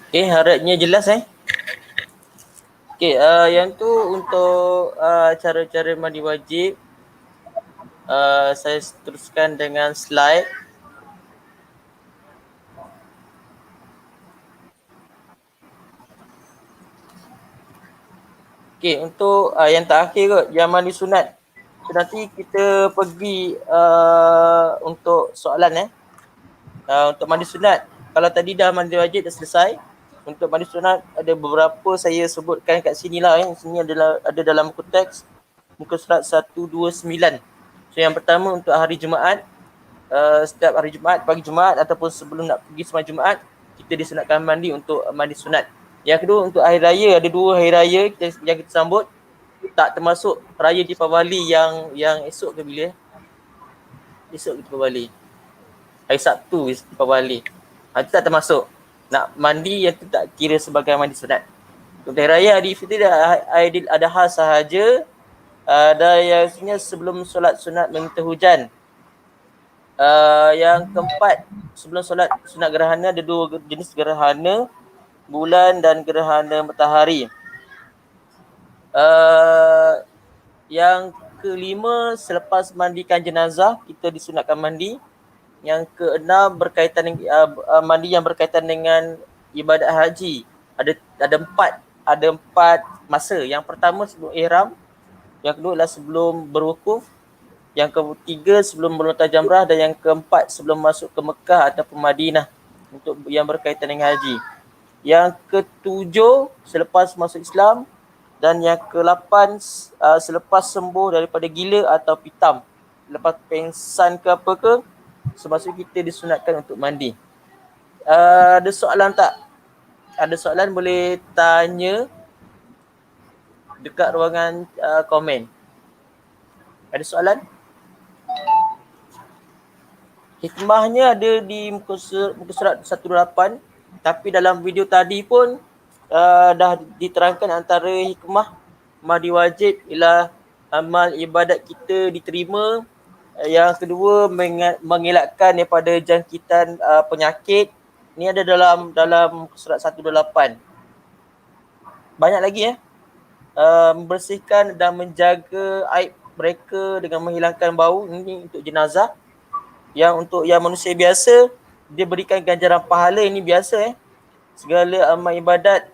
Okay, harapnya jelas Okay, yang tu untuk cara-cara mandi wajib. Saya teruskan dengan slide. Okay, untuk yang terakhir kot, yang mandi sunat. So, nanti kita pergi untuk soalan untuk mandi sunat. Kalau tadi dah mandi wajib dah selesai. Untuk mandi sunat ada beberapa saya sebutkan kat sini lah. Sini ada dalam muka teks. Muka surat 129. So yang pertama untuk hari Jumaat. Setiap hari Jumaat, pagi Jumaat ataupun sebelum nak pergi sembang Jumaat, kita disunatkan mandi untuk mandi sunat. Yang kedua untuk hari raya, ada 2 hari raya yang kita sambut. Tak termasuk raya Deepavali yang esok ke bila? Esok Deepavali. Hari Sabtu Deepavali. Itu tak termasuk. Nak mandi yang tu tak kira sebagai mandi sunat. Untuk hari raya Aidilfitri Aidil Adha sahaja. Dan yang sebenarnya sebelum solat sunat meminta hujan. Yang keempat, sebelum solat sunat gerhana ada 2 jenis gerhana, bulan dan gerhana matahari. Yang kelima, selepas mandikan jenazah kita disunatkan mandi. Yang keenam berkaitan dengan mandi yang berkaitan dengan ibadat haji. Ada empat masa. Yang pertama sebelum ihram, yang kedua adalah sebelum berwukuf, yang ketiga sebelum melontar jamrah, dan yang keempat sebelum masuk ke Mekah ataupun Madinah untuk yang berkaitan dengan haji. Yang ketujuh selepas masuk Islam, dan yang ke-8 selepas sembuh daripada gila atau pitam. Lepas pengsan ke apa ke, semasa kita disunatkan untuk mandi. Ada soalan tak? Ada soalan boleh tanya dekat ruangan komen. Ada soalan? Hikmahnya ada di muka surat 128, tapi dalam video tadi pun dah diterangkan antara hikmah mandi wajib ialah amal ibadat kita diterima. Yang kedua, mengelakkan daripada jangkitan penyakit. Ini ada dalam surat 128. Banyak lagi membersihkan dan menjaga aib mereka dengan menghilangkan bau. Ini untuk jenazah. Yang untuk yang manusia biasa, dia berikan ganjaran pahala. Ini biasa segala amal ibadat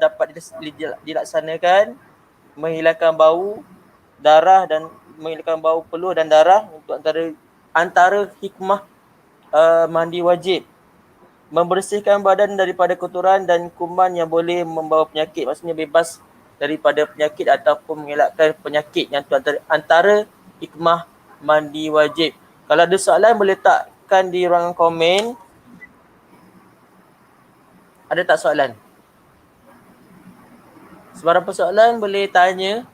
dapat dilaksanakan, menghilangkan bau, darah dan menghilangkan bau peluh dan darah. Untuk antara hikmah mandi wajib, membersihkan badan daripada kotoran dan kuman yang boleh membawa penyakit. Maksudnya bebas daripada penyakit ataupun mengelakkan penyakit. Yang tu antara hikmah mandi wajib. Kalau ada soalan boleh takkan di ruangan komen. Ada tak soalan? Sebarang persoalan boleh tanya.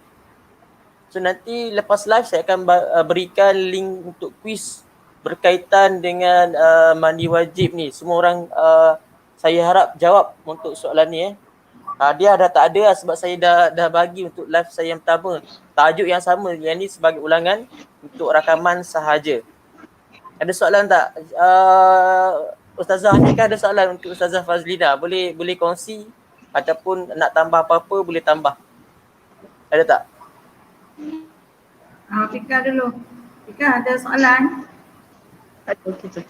So nanti lepas live saya akan berikan link untuk quiz berkaitan dengan mandi wajib ni. Semua orang saya harap jawab untuk soalan ni Dia dah tak ada sebab saya dah bagi untuk live saya yang pertama. Tajuk yang sama, yang ni sebagai ulangan untuk rakaman sahaja. Ada soalan tak? Ustazah Anika ada soalan untuk Ustazah Fazlina. Boleh kongsi ataupun nak tambah apa-apa boleh tambah. Ada tak? Fika dulu. Fika ada soalan? Okey.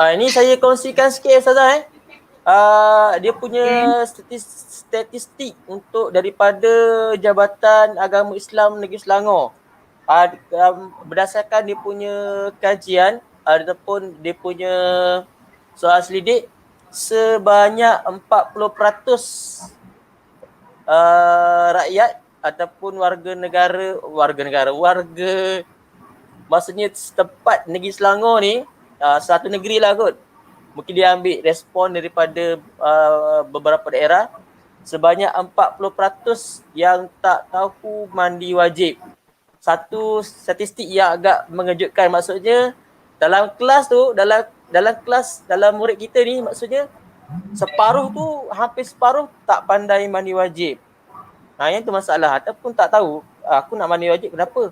Ini saya kongsikan sikit Ustazah dia punya statistik untuk daripada Jabatan Agama Islam Negeri Selangor. Berdasarkan dia punya kajian ataupun dia punya soal selidik, sebanyak 40% rakyat ataupun warga maksudnya setempat negeri Selangor ni, satu negeri lah kot. Mungkin dia ambil respon daripada beberapa daerah. Sebanyak 40% yang tak tahu mandi wajib. Satu statistik yang agak mengejutkan. Maksudnya dalam kelas tu, dalam murid kita ni, maksudnya separuh tu, hampir separuh tak pandai mandi wajib. Yang tu masalah. Ataupun tak tahu, aku nak mandi wajib kenapa?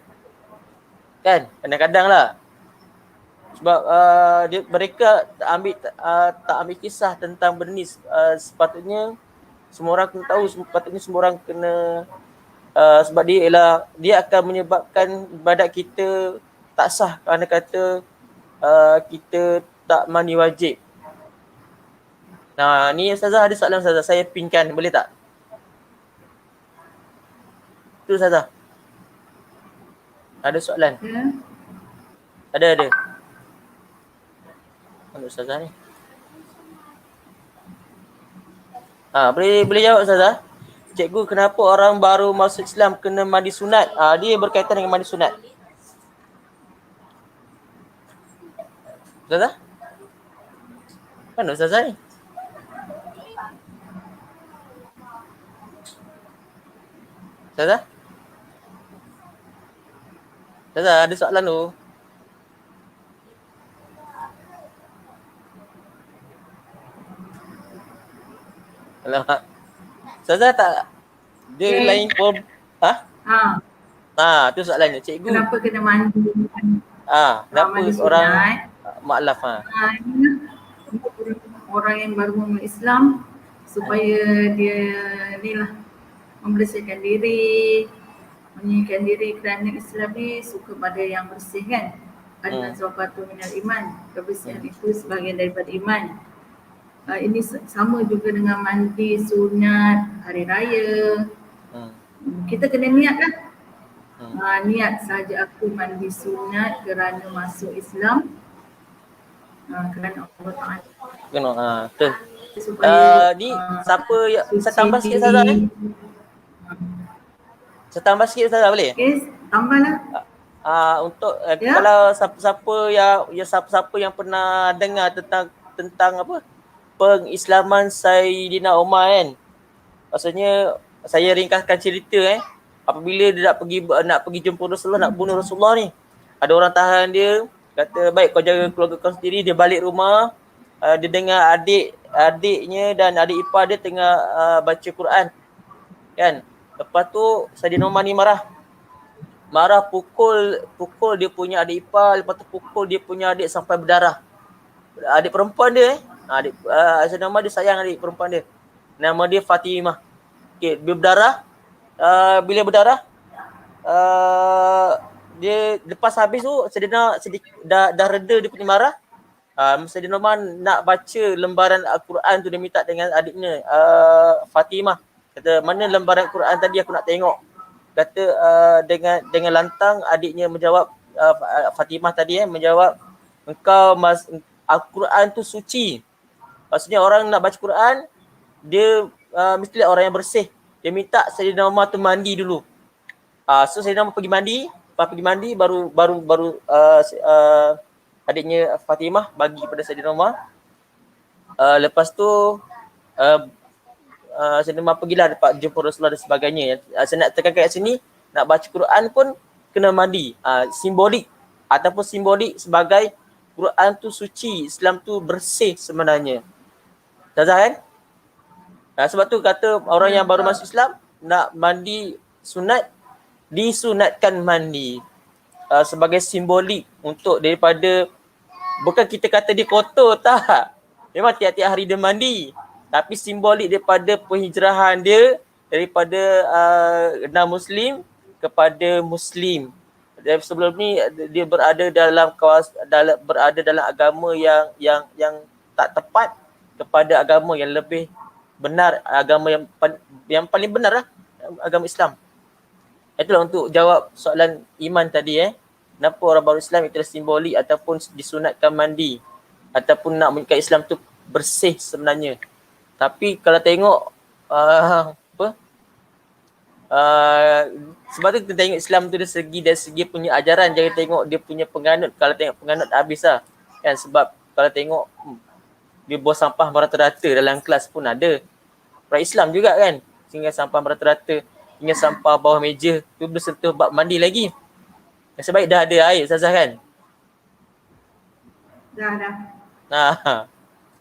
Kan? Kadang-kadang lah. Sebab mereka tak ambil kisah tentang benda ni. Sepatutnya semua orang kena tahu, sepatutnya semua orang kena sebab dia akan menyebabkan ibadat kita tak sah kerana kata kita tak mandi wajib. Nah, ni Ustazah ada soalan Ustazah, saya pinkan, boleh tak? Tu Ustazah. Ada soalan? Ya. Ada. Mana Ustazah ni? Boleh jawab Ustazah? Cikgu, kenapa orang baru masuk Islam kena mandi sunat? Dia berkaitan dengan mandi sunat. Ustazah? Mana Ustazah ni? Ustazah? Ustazah, ada soalan tu. Alamak. Ustazah tak? Dia lain pun. Tu soalannya. Cikgu. Kenapa kena mandi? Kenapa mandi orang sunat? maklaf Orang yang baru masuk Islam supaya dia ni lah membersihkan diri, menyucikan diri kerana Islam ni suka pada yang bersih kan. An-nazafatu minal iman. Kebersihan itu sebahagian daripada iman. Ini sama juga dengan mandi sunat hari raya. Kita kena niat kan? Niat saja aku mandi sunat kerana masuk Islam. Kerana Allah Ta'ala. Betul. Ni siapa yang saya tambah sikit Ustazah ni? Saya tambah sikit Ustazah boleh? Okay, tambahlah. Untuk kalau siapa-siapa yang pernah dengar tentang apa? Pengislaman Sayyidina Umar kan. Maksudnya saya ringkaskan cerita apabila dia nak pergi jumpa Rasulullah, nak bunuh Rasulullah ni. Ada orang tahan dia, kata baik kau jaga keluarga kau sendiri. Dia balik rumah, dia dengar adiknya dan adik ipar dia tengah baca Quran. Kan? Lepas tu Sayyidina Umar ni marah, pukul dia punya adik ipar, lepas tu pukul dia punya adik sampai berdarah. Adik perempuan dia Sayyidina Umar dia sayang adik perempuan dia. Nama dia Fatimah. Okey, dia berdarah. Bila berdarah, dia lepas habis tu Sayyidina dah reda dia punya marah. Sayyidina Umar nak baca lembaran Al-Quran tu, dia minta dengan adiknya Fatimah. Kata, mana lembaran Quran tadi, aku nak tengok. Kata dengan lantang adiknya menjawab, Fatimah tadi menjawab, Al-Quran tu suci. Maksudnya orang nak baca Quran, dia mestilah orang yang bersih. Dia minta Sayyidina Umar tu mandi dulu. So Sayyidina Umar pergi mandi, baru adiknya Fatimah bagi pada Sayyidina Umar. Lepas tu Sayyidina Umar pergilah dapat jumpa Rasulullah dan sebagainya. Saya nak tekankan kat sini, nak baca Quran pun kena mandi. Simbolik sebagai Quran tu suci, Islam tu bersih sebenarnya. Ustazah kan? Sebab tu kata orang yang baru masuk Islam nak mandi sunat, disunatkan mandi sebagai simbolik untuk daripada, bukan kita kata dia kotor, tak. Memang tiap-tiap hari dia mandi, tapi simbolik daripada penghijrahan dia daripada non-Muslim kepada Muslim. Dan sebelum ni dia berada dalam agama yang tak tepat kepada agama yang lebih benar, agama yang paling benar lah, agama Islam. Itulah untuk jawab soalan Iman tadi kenapa orang baru Islam itu simbolik ataupun disunatkan mandi ataupun nak menunjukkan Islam tu bersih sebenarnya. Tapi kalau tengok sebab tu kita tengok Islam tu dari segi punya ajaran, jangan tengok dia punya penganut. Kalau tengok penganut habis lah kan, sebab kalau tengok dia buang sampah merata-rata dalam kelas pun ada. Orang Islam juga kan, sehingga sampah merata-rata, hingga sampah bawah meja tu bersentuh bab mandi lagi. Nasib baik dah ada air Ustazah kan? Dah.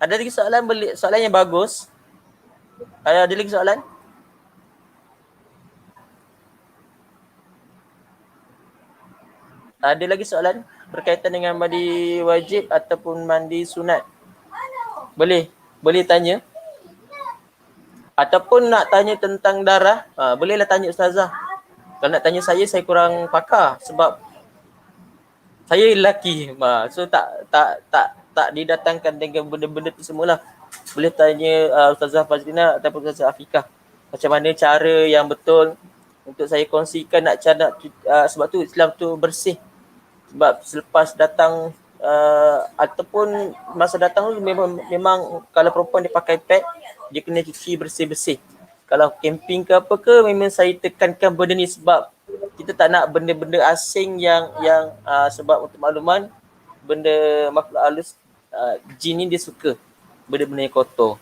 Ada lagi soalan yang bagus? Ada lagi soalan? Ada lagi soalan? berkaitan dengan mandi wajib ataupun mandi sunat? Boleh tanya. Ataupun nak tanya tentang darah, bolehlah tanya Ustazah. Kalau nak tanya saya kurang pakar sebab saya lelaki. So tak didatangkan dengan benda-benda tu semualah. Boleh tanya Ustazah Fazlina ataupun Ustazah Afiqah. Macam mana cara yang betul untuk saya kongsikan sebab tu Islam tu bersih. Sebab selepas datang ataupun masa datang tu memang kalau perempuan dia pakai pad, dia kena cuci bersih-bersih. Kalau camping ke apa ke, memang saya tekankan benda ni sebab kita tak nak benda-benda asing yang sebab untuk makluman, benda makhluk halus, jin ni dia suka benda-benda yang kotor.